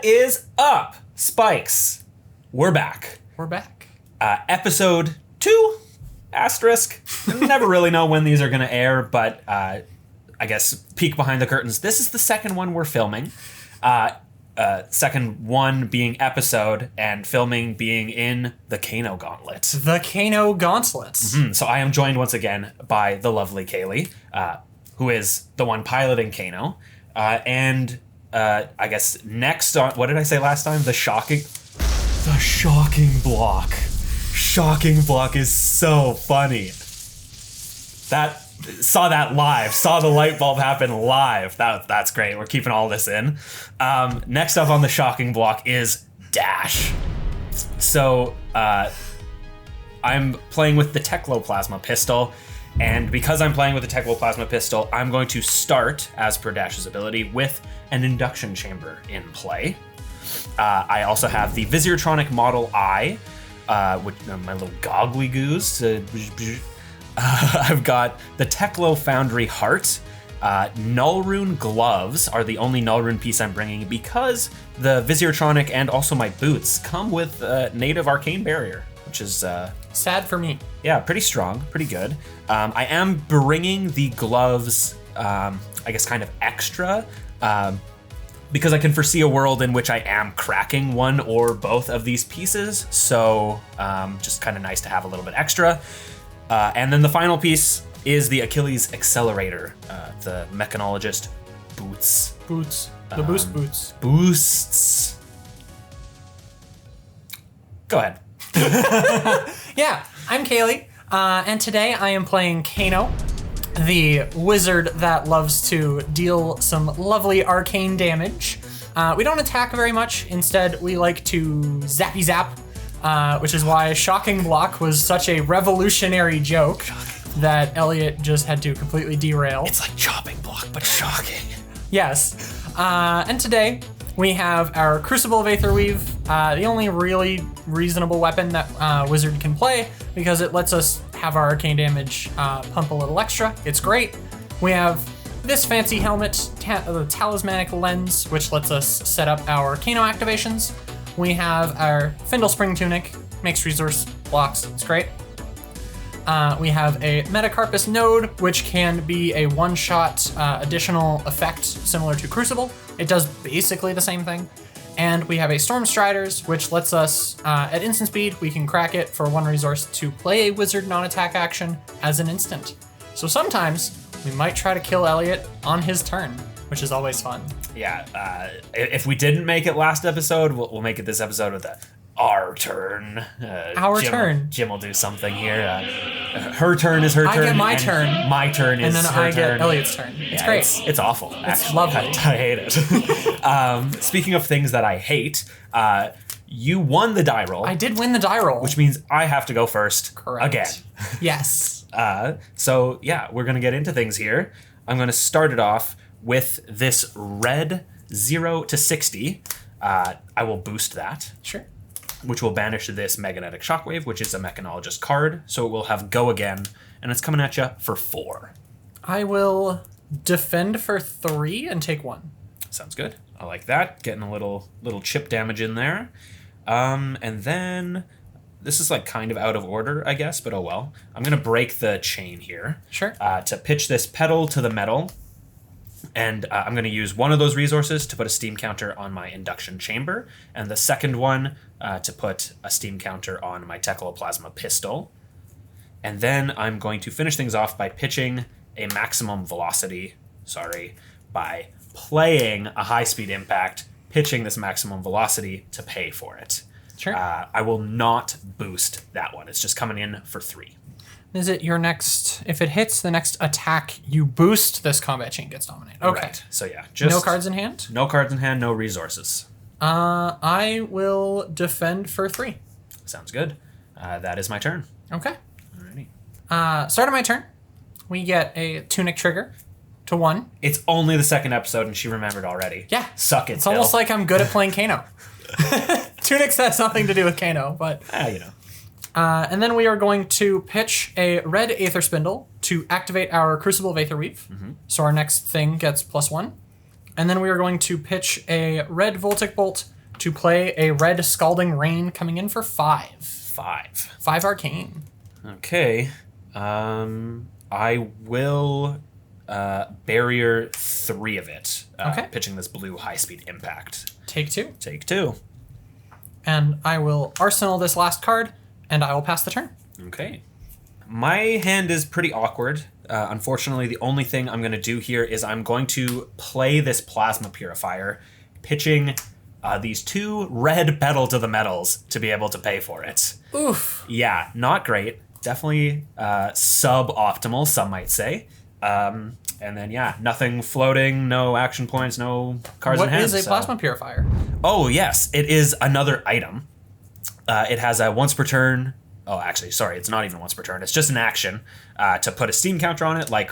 is up, Spikes? We're back. Episode 2, asterisk. Never really know when these are going to air, but I guess peek behind the curtains. This is the second one we're filming. Second one being episode, and filming being in the Kano Gauntlet. The Kano Gauntlets. Mm-hmm. So I am joined once again by the lovely Cayleigh, who is the one piloting Kano. And I guess next on, what did I say last time? The shocking block. Shocking block is so funny. Saw that live. Saw the light bulb happen live. That's great. We're keeping all this in. Next up on the shocking block is Dash. So I'm playing with the Techloplasma pistol, and because I'm playing with the Techloplasma pistol, I'm going to start, as per Dash's ability, with an induction chamber in play. I also have the Visiertronic Model I, with my little goggly goose. I've got the Techlo Foundry Heart. Nullrune Gloves are the only Nullrune piece I'm bringing because the Visiertronic and also my boots come with native Arcane Barrier, which is... sad for me. Yeah, pretty strong, pretty good. I am bringing the gloves, I guess kind of extra, because I can foresee a world in which I am cracking one or both of these pieces, so just kind of nice to have a little bit extra. And then the final piece is the Achilles Accelerator, the Mechanologist Boots. The boost boots. Boosts. Go ahead. Yeah, I'm Cayleigh, and today I am playing Kano, the wizard that loves to deal some lovely arcane damage. We don't attack very much. Instead, we like to zappy zap. Which is why Shocking Block was such a revolutionary joke that Eliot just had to completely derail. It's like Chopping Block, but shocking. Yes. And today we have our Crucible of Aetherweave, the only really reasonable weapon that Wizard can play because it lets us have our arcane damage pump a little extra. It's great. We have this fancy helmet, the Talismanic Lens, which lets us set up our Kano activations. We have our Findle Spring Tunic, makes resource blocks, it's great. We have a Metacarpus Node, which can be a one-shot additional effect similar to Crucible. It does basically the same thing. And we have a Storm Striders, which lets us, at instant speed, we can crack it for one resource to play a wizard non-attack action as an instant. So sometimes we might try to kill Eliot on his turn, which is always fun. Yeah, if we didn't make it last episode, we'll make it this episode with our turn. Turn. Jim will do something here. Her turn is her turn. I get my turn. My turn is her turn. And then I get Eliot's turn. It's great. It's awful, actually. It's lovely. I hate it. Speaking of things that I hate, you won the die roll. I did win the die roll. Which means I have to go first. Correct. Again. Yes. So, yeah, we're going to get into things here. I'm going to start it off with this red 0 to 60. I will boost that. Sure. Which will banish this Magnetic Shockwave, which is a Mechanologist card. So it will have Go Again, and it's coming at you for 4. I will defend for 3 and take 1. Sounds good. I like that. Getting a little chip damage in there. And then this is like kind of out of order, I guess, but oh well. I'm going to break the chain here. Sure. To pitch this pedal to the metal. And I'm going to use one of those resources to put a steam counter on my induction chamber, and the second one to put a steam counter on my Techloplasma pistol. And then I'm going to finish things off by pitching a maximum velocity, by playing a high-speed impact, pitching this maximum velocity to pay for it. Sure. I will not boost that one. It's just coming in for 3. Is it your next, if it hits the next attack, you boost, this combat chain gets dominated. Okay. Right. So yeah, just no cards in hand? No cards in hand, no resources. I will defend for 3. Sounds good. That is my turn. Okay. Alrighty. Start of my turn. We get a Tunic trigger to 1. It's only the second episode and she remembered already. Yeah. Suck it, It's almost like I'm good at playing Kano. Tunics has nothing to do with Kano, but... you know. And then we are going to pitch a red Aether Spindle to activate our Crucible of Aetherweave. Mm-hmm. So our next thing gets +1. And then we are going to pitch a red Voltic Bolt to play a red Scalding Rain coming in for 5. 5 arcane. Okay. I will barrier 3 of it. Okay. Pitching this blue high-speed impact. Take 2. Take 2. And I will arsenal this last card, and I will pass the turn. Okay. My hand is pretty awkward. Unfortunately, the only thing I'm going to do here is I'm going to play this Plasma Purifier, pitching these 2 red Pedal to the Metals to be able to pay for it. Oof. Yeah, not great. Definitely suboptimal, some might say. And then, yeah, nothing floating, no action points, no cards in hand. What is a Plasma Purifier? Oh, yes. It is another item. It has a once per turn... Oh, actually, sorry, it's not even once per turn. It's just an action to put a steam counter on it, like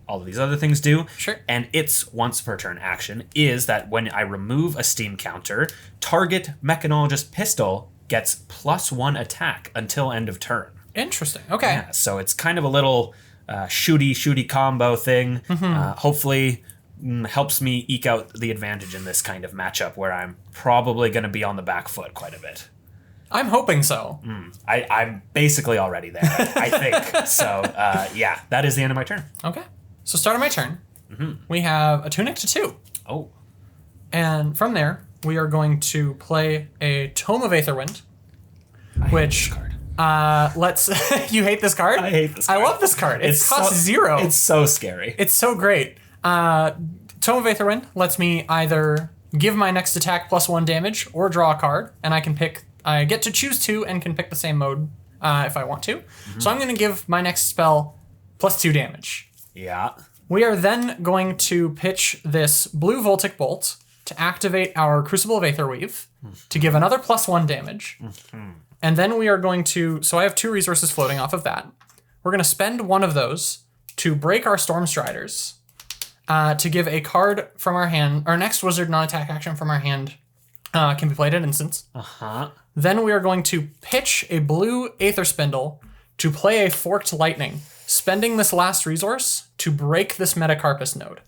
all of these other things do. Sure. And its once per turn action is that when I remove a steam counter, target Mechanologist Pistol gets +1 attack until end of turn. Interesting. Okay. Yeah, so it's kind of a little shooty combo thing. Hopefully helps me eke out the advantage in this kind of matchup where I'm probably going to be on the back foot quite a bit. I'm hoping so. I'm basically already there, I think. So, yeah, that is the end of my turn. Okay. So start of my turn, we have a Tunic to 2. Oh. And from there, we are going to play a Tome of Aetherwind, which... let's... You hate this card? I hate this card. I love this card. It costs 0. It's so scary. It's so great. Tome of Aetherwind lets me either give my next attack +1 damage or draw a card, and I get to choose 2 and can pick the same mode if I want to. So I'm going to give my next spell +2 damage. Yeah. We are then going to pitch this blue Voltic Bolt to activate our Crucible of Aetherweave to give another +1 damage. And then we are going to... So I have 2 resources floating off of that. We're going to spend one of those to break our Stormstriders to give a card from our hand... Our next wizard non-attack action from our hand can be played at instance. Then we are going to pitch a blue Aether Spindle to play a Forked Lightning, spending this last resource to break this Metacarpus node.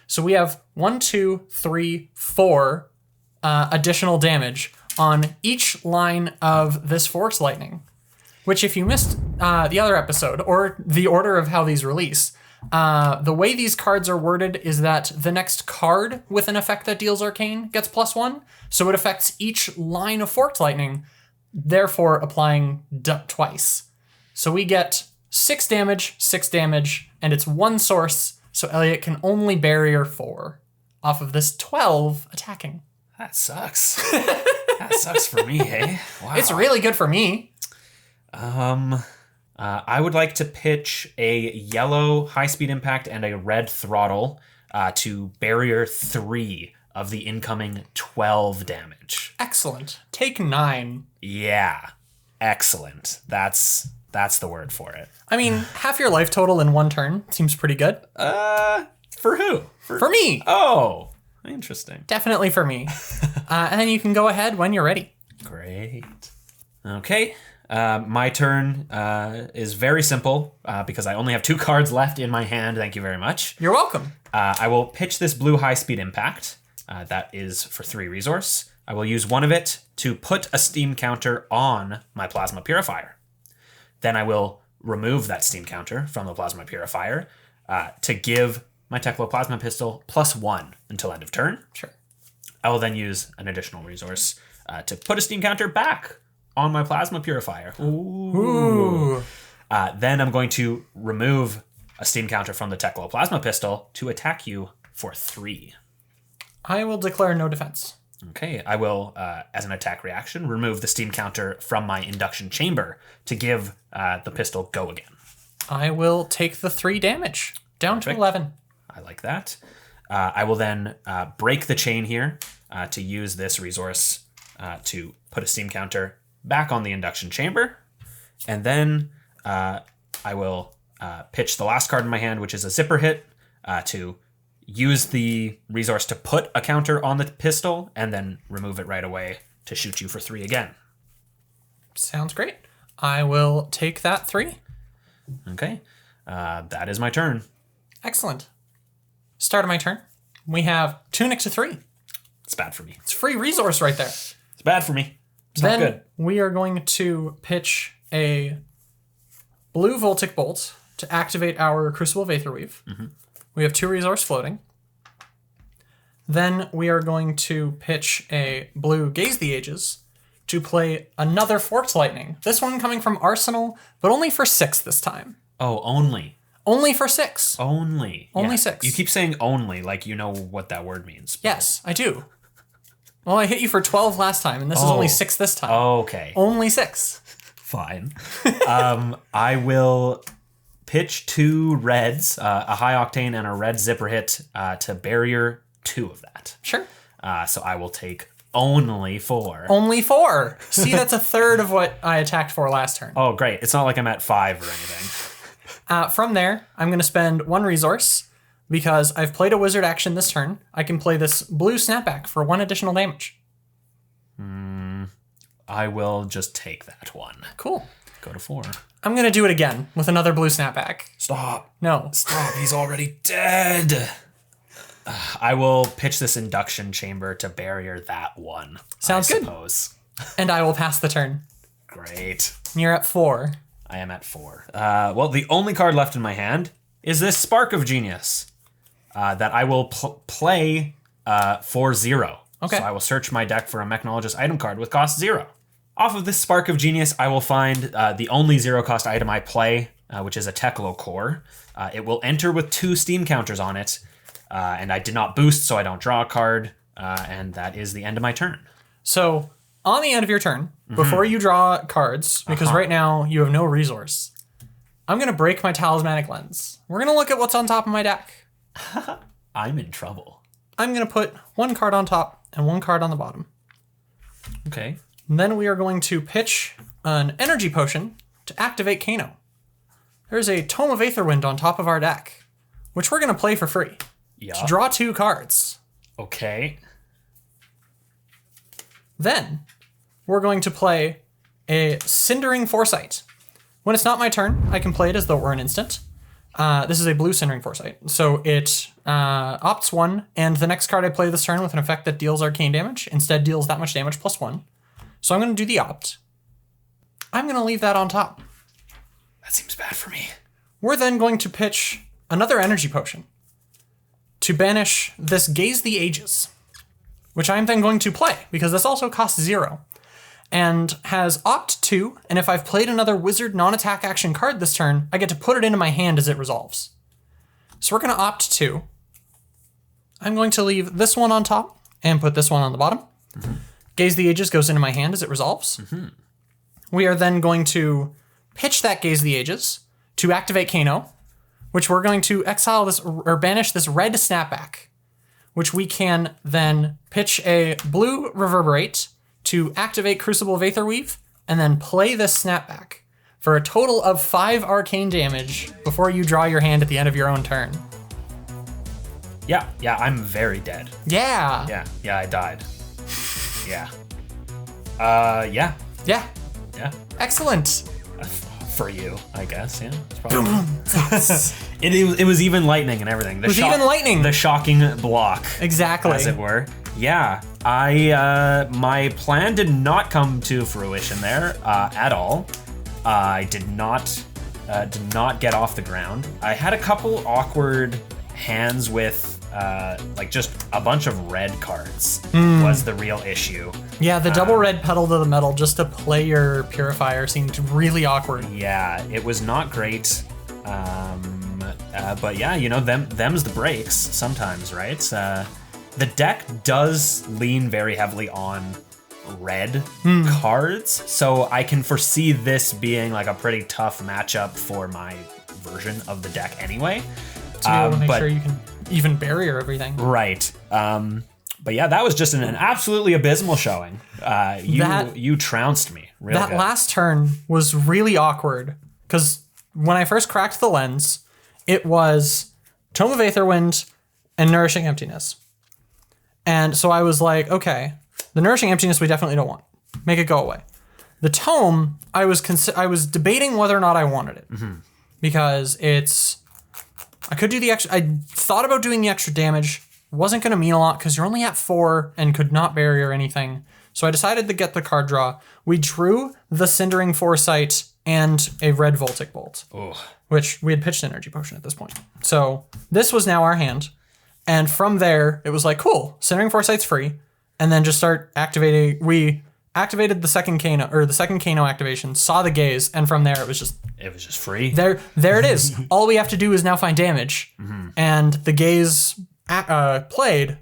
So we have 1, 2, 3, 4 additional damage on each line of this Forked Lightning, which if you missed the other episode or the order of how these release, the way these cards are worded is that the next card with an effect that deals arcane gets +1, so it affects each line of Forked Lightning, therefore applying twice. So we get 6 damage, and it's 1 source, so Eliot can only barrier 4 off of this 12 attacking. That sucks. That sucks for me, hey? Wow. It's really good for me. I would like to pitch a yellow high-speed impact and a red throttle to barrier 3 of the incoming 12 damage. Excellent. Take 9. Yeah. Excellent. That's the word for it. I mean, half your life total in 1 turn seems pretty good. For who? For me. Oh, interesting. Definitely for me. And then you can go ahead when you're ready. Great. Okay. My turn is very simple because I only have 2 cards left in my hand. Thank you very much. You're welcome. I will pitch this blue high-speed impact. That is for 3 resource. I will use 1 of it to put a steam counter on my Plasma Purifier. Then I will remove that steam counter from the Plasma Purifier to give my Teklo Plasma Pistol +1 until end of turn. Sure. I will then use an additional resource to put a steam counter back on my Plasma Purifier. Ooh. Then I'm going to remove a steam counter from the Teklo Plasma Pistol to attack you for 3. I will declare no defense. Okay, I will, as an attack reaction, remove the steam counter from my induction chamber to give the pistol go again. I will take the 3 damage, down Perfect. to 11. I like that. I will then break the chain here to use this resource to put a steam counter back on the induction chamber. And then I will pitch the last card in my hand, which is a zipper hit, to use the resource to put a counter on the pistol and then remove it right away to shoot you for 3 again. Sounds great. I will take that 3. Okay. That is my turn. Excellent. Start of my turn. We have Tunic to 3. It's bad for me. It's free resource right there. It's bad for me. It's Then not good. we are going to pitch a blue Voltic Bolt to activate our Crucible of Aetherweave. We have 2 resource floating. Then we are going to pitch a blue Gaze the Ages to play another Forked Lightning. This one coming from Arsenal, but only for 6 this time. Oh, only. Only for 6. Only. Only 6. You keep saying only like you know what that word means. Yes, I do. Well, I hit you for 12 last time, and this is only 6 this time. Okay. Only 6. Fine. I will pitch 2 reds, a high octane and a red zipper hit to barrier 2 of that. Sure. So I will take only 4. Only 4. See, that's a third of what I attacked for last turn. Oh, great. It's not like I'm at 5 or anything. From there, I'm going to spend 1 resource because I've played a wizard action this turn. I can play this blue snapback for 1 additional damage. I will just take that 1. Cool. Go to 4. I'm going to do it again with another blue snapback. Stop. No. Stop. He's already dead. I will pitch this induction chamber to barrier that 1. Sounds I good. suppose. And I will pass the turn. Great. You're at 4. I am at 4. Well, the only card left in my hand is this Spark of Genius that I will play for 0. Okay. So I will search my deck for a Mechnologist item card with cost 0. Off of this Spark of Genius, I will find the only 0 cost item I play, which is a Teklo core. It will enter with 2 Steam counters on it, and I did not boost, so I don't draw a card, and that is the end of my turn. So, on the end of your turn, before you draw cards, because right now you have no resource, I'm going to break my Talismanic Lens. We're going to look at what's on top of my deck. I'm in trouble. I'm going to put 1 card on top and 1 card on the bottom. Okay. And then we are going to pitch an Energy Potion to activate Kano. There's a Tome of Aetherwind on top of our deck, which we're going to play for free. Yeah. To draw 2 cards. Okay. Then, we're going to play a Cindering Foresight. When it's not my turn, I can play it as though it were an instant. This is a blue Cindering Foresight. So it opts 1, and the next card I play this turn with an effect that deals arcane damage instead deals that much damage plus 1. So I'm going to do the opt. I'm going to leave that on top. That seems bad for me. We're then going to pitch another Energy Potion to banish this Gaze the Ages, which I'm then going to play, because this also costs 0, and has opt 2, and if I've played another wizard non-attack action card this turn, I get to put it into my hand as it resolves. So we're going to opt 2. I'm going to leave this one on top and put this one on the bottom. Gaze the Ages goes into my hand as it resolves. We are then going to pitch that Gaze the Ages to activate Kano, which we're going to exile this or banish this red snapback, which we can then pitch a blue Reverberate to activate Crucible of Aetherweave, and then play this snapback for a total of 5 arcane damage before you draw your hand at the end of your own turn. Yeah, I'm very dead. Yeah. Yeah, I died. Yeah. Yeah. Yeah. Excellent. For you, I guess, yeah. It's probably it was even lightning and everything. Even lightning. The shocking block. Exactly. As it were. Yeah. My plan did not come to fruition there at all. I did not get off the ground. I had a couple awkward hands with like just a bunch of red cards was the real issue. Yeah, the double red pedal to the metal just to play your Purifier seemed really awkward. Yeah, it was not great. But yeah, you know, them's the breaks sometimes, right? The deck does lean very heavily on red cards, so I can foresee this being like a pretty tough matchup for my version of the deck anyway. To be able to make sure you can even barrier everything. Right. But yeah, that was just an absolutely abysmal showing. You trounced me. Real that good. last turn was really awkward, because when I first cracked the lens, it was Tome of Aetherwind and Nourishing Emptiness. And so I was like, okay, the Nourishing Emptiness we definitely don't want. Make it go away. The Tome, I was debating whether or not I wanted it. Because I could do the extra, I thought about doing the extra damage, wasn't going to mean a lot because you're only at 4 and could not bury or anything. So I decided to get the card draw. We drew the Cindering Foresight and a red Voltic Bolt, which we had pitched Energy Potion at this point. So this was now our hand. And from there, it was like, cool, Cindering Foresight's free. And then just start activating. We activated the second Kano activation, saw the gaze, and from there it was just free. There it is. All we have to do is now find damage. And the gaze played,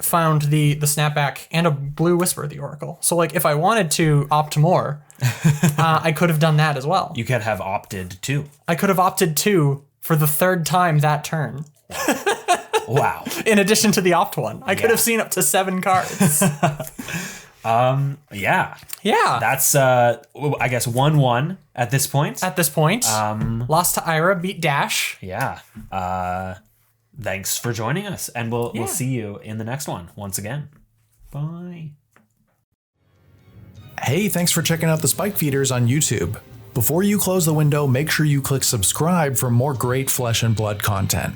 found the snapback and a blue Whisper of the Oracle. So like if I wanted to opt more, I could have done that as well. You could have opted too. I could have opted 2 for the 3rd time that turn. Wow. In addition to the opt one. I could have seen up to 7 cards. Yeah. Yeah. That's I guess 1-1 at this point. Lost to Ira, beat Dash. Yeah. Thanks for joining us, and we'll see you in the next one once again. Bye. Hey, thanks for checking out the Spike Feeders on YouTube. Before you close the window, make sure you click subscribe for more great Flesh and Blood content.